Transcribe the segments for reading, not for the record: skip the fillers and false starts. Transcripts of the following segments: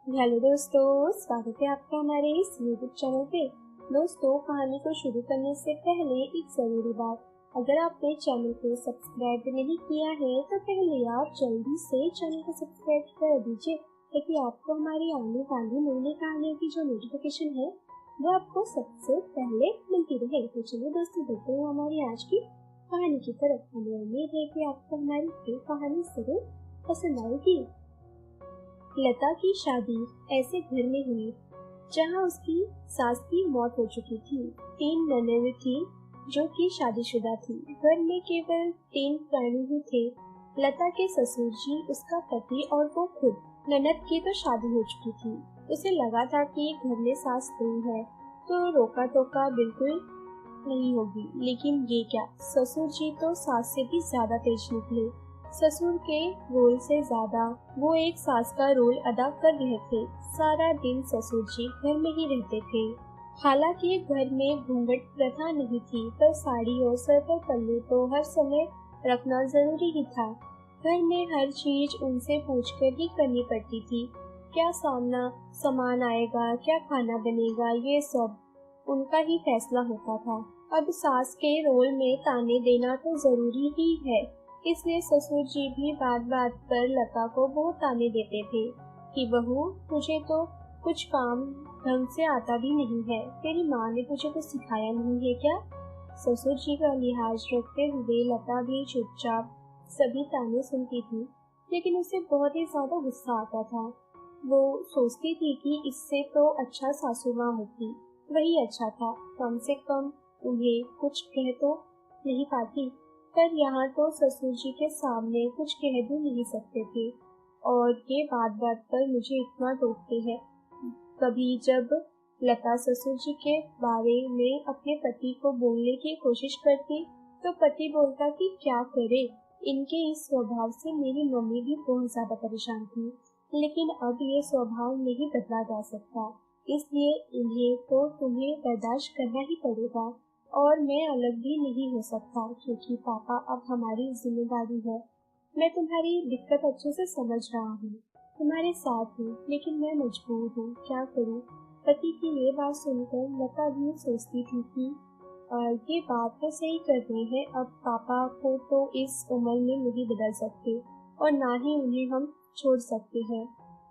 Hello दोस्तों, स्वागत है आपका हमारे इस यूट्यूब चैनल पे। दोस्तों, कहानी को शुरू करने से पहले एक जरूरी बात, अगर आपने चैनल को सब्सक्राइब नहीं किया है तो पहले आप जल्दी से चैनल को सब्सक्राइब कर दीजिए ताकि आपको हमारी आने वाली नई नई कहानियों की जो नोटिफिकेशन है वो आपको सबसे पहले मिलती रहे। तो चलिए दोस्तों, देखते हैं हमारी आज की कहानी की तरफ। हमें उम्मीद है कि आपको हमारी ये कहानी जरूर पसंद आएगी। लता की शादी ऐसे घर में हुई जहां उसकी सास की मौत हो चुकी थी। 3 ननद थी जो कि शादीशुदा थी। घर में केवल 3 प्राणी ही थे, लता के ससुर जी, उसका पति और वो खुद। ननद की तो शादी हो चुकी थी। उसे लगा था कि घर में सास नहीं है तो रोका टोका बिल्कुल नहीं होगी, लेकिन ये क्या, ससुर जी तो सास से भी ज्यादा तेज निकले। ससुर के रोल से ज्यादा वो एक सास का रोल अदा कर रहे थे। सारा दिन ससुर जी घर में ही रहते थे। हालांकि घर में घूंघट प्रथा नहीं थी, पर साड़ी और सर पर पल्लू तो हर समय रखना जरूरी ही था। घर में हर चीज उनसे पूछकर ही करनी पड़ती थी। क्या सामान आएगा, क्या खाना बनेगा, ये सब उनका ही फैसला होता था। अब सास के रोल में ताने देना तो जरूरी ही है, इसलिए ससुर जी भी बात बात पर लता को बहुत ताने देते थे कि बहू, तुझे तो कुछ काम ढंग से आता भी नहीं है, तेरी माँ ने तुझे कुछ सिखाया नहीं है क्या। ससुर जी का लिहाज रखते हुए लता भी चुपचाप सभी ताने सुनती थी, लेकिन उसे बहुत ही ज्यादा गुस्सा आता था। वो सोचती थी कि इससे तो अच्छा सासू माँ होती, वही अच्छा था, कम से कम उन्हें कुछ कह तो नहीं पाती। पर यहाँ तो ससुर जी के सामने कुछ कह भी नहीं सकते थे, और ये बात बात पर मुझे इतना टोकते हैं। कभी जब लता ससुर जी के बारे में अपने पति को बोलने की कोशिश करती तो पति बोलता कि क्या करे, इनके इस स्वभाव से मेरी मम्मी भी बहुत ज्यादा परेशान थी, लेकिन अब ये स्वभाव नहीं बदला जा सकता, इसलिए इन्हें तो तुम्हें बर्दाश्त करना ही पड़ेगा, और मैं अलग भी नहीं हो सकता क्योंकि पापा अब हमारी जिम्मेदारी है। मैं तुम्हारी दिक्कत अच्छे से समझ रहा हूँ, तुम्हारे साथ हूँ, लेकिन मैं मजबूर हूँ, क्या करूँ। पति की ये बात सुनकर लता भी सोचती थी कि ये बात तो सही कर रहे हैं, अब पापा को तो इस उम्र में नहीं बदल सकते और ना ही उन्हें हम छोड़ सकते हैं।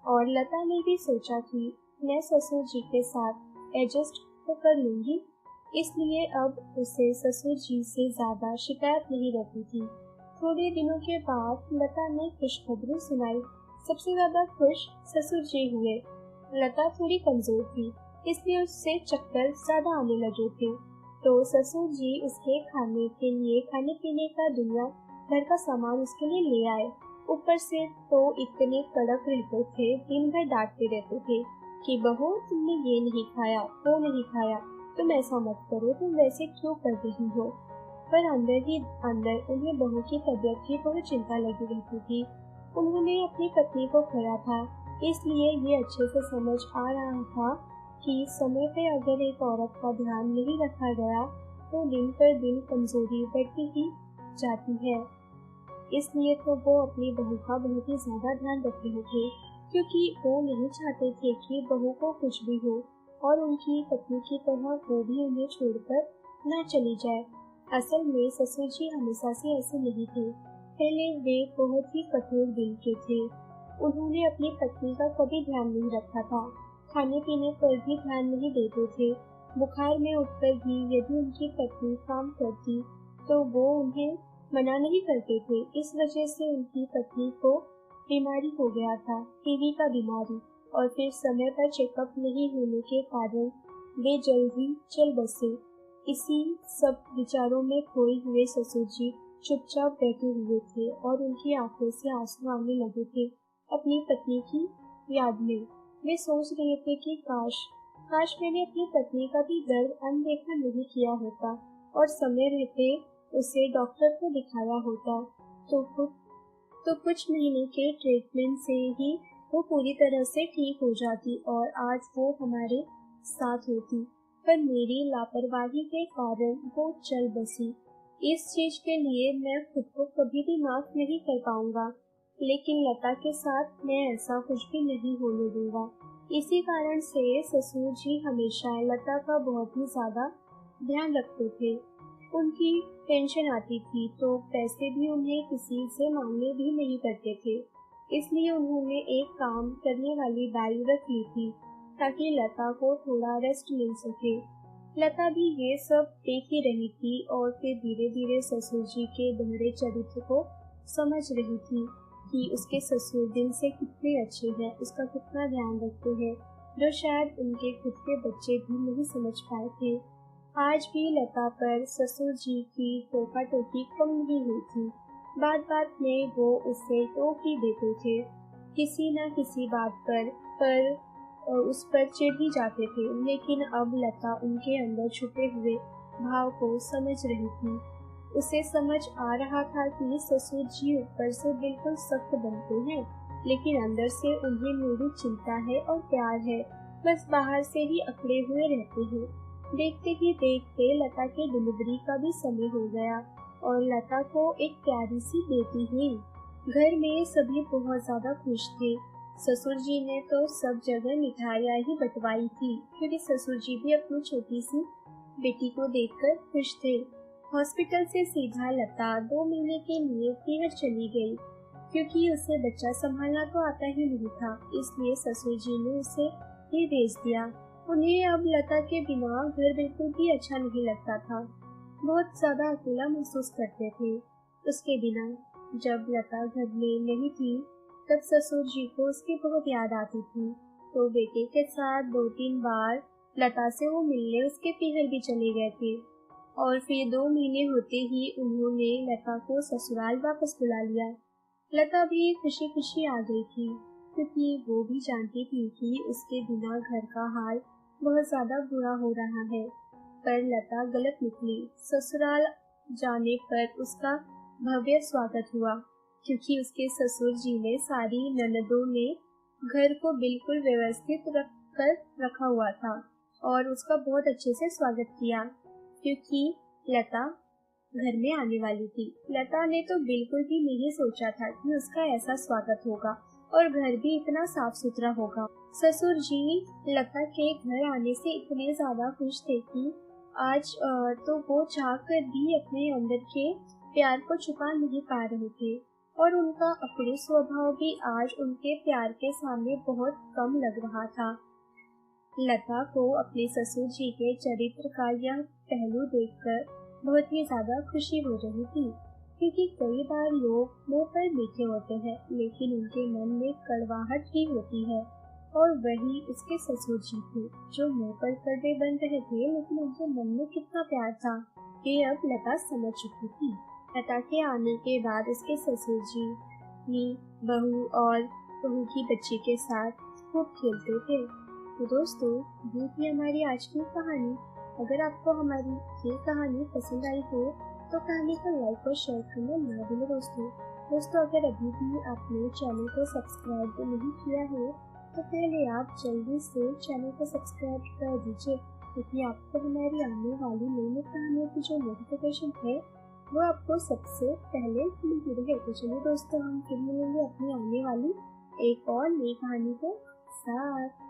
और लता ने भी सोचा कि मैं ससुर जी के साथ एडजस्ट तो कर लूंगी, इसलिए अब उसे ससुर जी से ज्यादा शिकायत नहीं रहती थी। थोड़े दिनों के बाद लता ने खुशखबरी सुनाई। सबसे ज्यादा खुश ससुर जी हुए। लता थोड़ी कमजोर थी, इसलिए उससे चक्कर ज्यादा आने लगे थे, तो ससुर जी उसके खाने पीने का दुनिया भर का सामान उसके लिए ले आए। ऊपर से तो इतने कड़क रहते थे, दिन भर डांटते रहते थे कि बहू, तुमने ये नहीं खाया, वो नहीं खाया, तुम ऐसा मत करो, तुम वैसे क्यों कर रही हो। पर अंदर ही अंदर उन्हें बहू की तबीयत की बहुत चिंता लगी रहती थी। उन्होंने अपनी पत्नी को खोया था, इसलिए ये अच्छे से समझ आ रहा था कि समय पे अगर एक औरत का ध्यान नहीं रखा गया तो दिन पर दिन कमजोरी बढ़ती ही जाती है। इसलिए तो वो अपनी बहू का बहुत ही ज्यादा ध्यान रख रहे थे, क्योंकि वो नहीं चाहते थे कि बहू को कुछ भी हो और उनकी पत्नी की तरह वो भी उन्हें छोड़कर न चली जाए। असल में ससुर जी हमेशा से ऐसे नहीं थे। पहले वे बहुत ही कठोर दिल के थे। उन्होंने अपनी पत्नी का कभी ध्यान नहीं रखा था, खाने पीने पर भी ध्यान नहीं देते थे। बुखार में उठकर भी यदि उनकी पत्नी काम करती तो वो उन्हें मना नहीं करते थे। इस वजह से उनकी पत्नी को बीमारी हो गया था, टीबी का बीमारी, और फिर समय पर चेकअप नहीं होने के कारण वे जल्दी चल बसे। इसी सब विचारों में खोए हुए ससुर जी चुपचाप बैठे हुए थे और उनकी आंखों से आंसू आने लगे थे अपनी पत्नी की याद में। वे सोच रहे थे कि काश मैंने अपनी पत्नी का भी दर्द अनदेखा नहीं किया होता और समय रहते उसे डॉक्टर को दिखाया होता, तो कुछ महीने के ट्रीटमेंट से ही वो पूरी तरह से ठीक हो जाती और आज वो हमारे साथ होती। पर मेरी लापरवाही के कारण वो चल बसी। इस चीज के लिए मैं खुद को कभी भी माफ नहीं कर पाऊंगा। लेकिन लता के साथ मैं ऐसा कुछ भी नहीं होने दूंगा। इसी कारण से ससुर जी हमेशा लता का बहुत ही ज्यादा ध्यान रखते थे। उनकी पेंशन आती थी तो पैसे भी उन्हें किसी से मांगने भी नहीं करते थे। इसलिए उन्होंने एक काम करने वाली बाई रख ली थी ताकि लता को थोड़ा रेस्ट मिल सके। लता भी ये सब देख ही रही थी और फिर धीरे धीरे ससुर जी के दोहरे चरित्र को समझ रही थी कि उसके ससुर दिल से कितने अच्छे हैं, उसका कितना ध्यान रखते हैं, जो शायद उनके खुद के बच्चे भी नहीं समझ पाए थे। आज भी लता पर ससुर जी की टोका टोकी कम नहीं हुई थी। बात बात में वो उसे टोक ही देते थे, किसी न किसी बात पर उस पर चिढ़ ही जाते थे। लेकिन अब लता उनके अंदर छुपे हुए भाव को समझ रही थी। उसे समझ आ रहा था कि ससुर जी ऊपर से बिल्कुल सख्त बनते हैं, लेकिन अंदर से उन्हें मेरी चिंता है और प्यार है, बस बाहर से ही अकड़े हुए रहते हैं। देखते ही देखते लता के डिलीवरी का भी समय हो गया और लता को एक प्यारी सी बेटी हुई। घर में सभी बहुत ज्यादा खुश थे। ससुर जी ने तो सब जगह मिठाइयाँ ही बंटवाई थी, क्योंकि ससुर जी भी अपनी छोटी सी बेटी को देखकर खुश थे। हॉस्पिटल से सीधा लता 2 महीने के लिए पीहर चली गई, क्योंकि उसे बच्चा संभालना तो आता ही नहीं था। इसलिए ससुर जी ने उसे ही भेज दिया। उन्हें अब लता के बिना घर बिल्कुल भी अच्छा नहीं लगता था। बहुत ज्यादा अकेला महसूस करते थे उसके बिना। जब लता घर में नहीं थी तब ससुर जी को उसकी बहुत याद आती थी, तो बेटे के साथ 2-3 बार लता से वो मिलने उसके पीहर भी चले गए थे। और फिर 2 महीने होते ही उन्होंने लता को ससुराल वापस बुला लिया। लता भी खुशी खुशी आ गई थी, क्योंकि वो भी जानती थी कि उसके बिना घर का हाल बहुत ज्यादा बुरा हो रहा है। पर लता गलत निकली। ससुराल जाने पर उसका भव्य स्वागत हुआ, क्योंकि उसके ससुर जी ने सारी ननदों ने घर को बिल्कुल व्यवस्थित रखा हुआ था और उसका बहुत अच्छे से स्वागत किया, क्योंकि लता घर में आने वाली थी। लता ने तो बिल्कुल भी नहीं सोचा था कि उसका ऐसा स्वागत होगा और घर भी इतना साफ सुथरा होगा। ससुर जी लता के घर आने से इतने ज्यादा खुश थे कि आज तो वो चाह कर भी अपने अंदर के प्यार को छुपा नहीं पा रहे थे, और उनका अकड़े स्वभाव भी आज उनके प्यार के सामने बहुत कम लग रहा था। लता को अपने ससुर जी के चरित्र का यह पहलू देखकर बहुत ही ज्यादा खुशी हो रही थी, क्योंकि कई बार लोग मुंह पर मीठे होते हैं लेकिन उनके मन में कड़वाहट ही होती है, और वही उसके ससुर जी थे जो मुंह पर कड़वे बन रहे थे, लेकिन उनके मन में कितना प्यार था ये अब लता समझ चुकी थी। लता के आने के बाद उसके ससुर जी बहू और बहू की बच्ची के साथ खूब खेलते थे। तो दोस्तों, ये थी हमारी आज की कहानी। अगर आपको हमारी ये कहानी पसंद आई हो तो कहानी को लाइक और शेयर करना ना भूलें दोस्तों, अगर अभी भी आपने चैनल को सब्सक्राइब नहीं किया है तो पहले आप जल्दी से चैनल को सब्सक्राइब कर दीजिए, क्योंकि आपको हमारी आने वाली नई कहानियों की जो नोटिफिकेशन है वो आपको सबसे पहले मिलती रहे। तो चलिए दोस्तों, हम फिर मिलेंगे अपनी आने वाली एक और नई कहानी के साथ।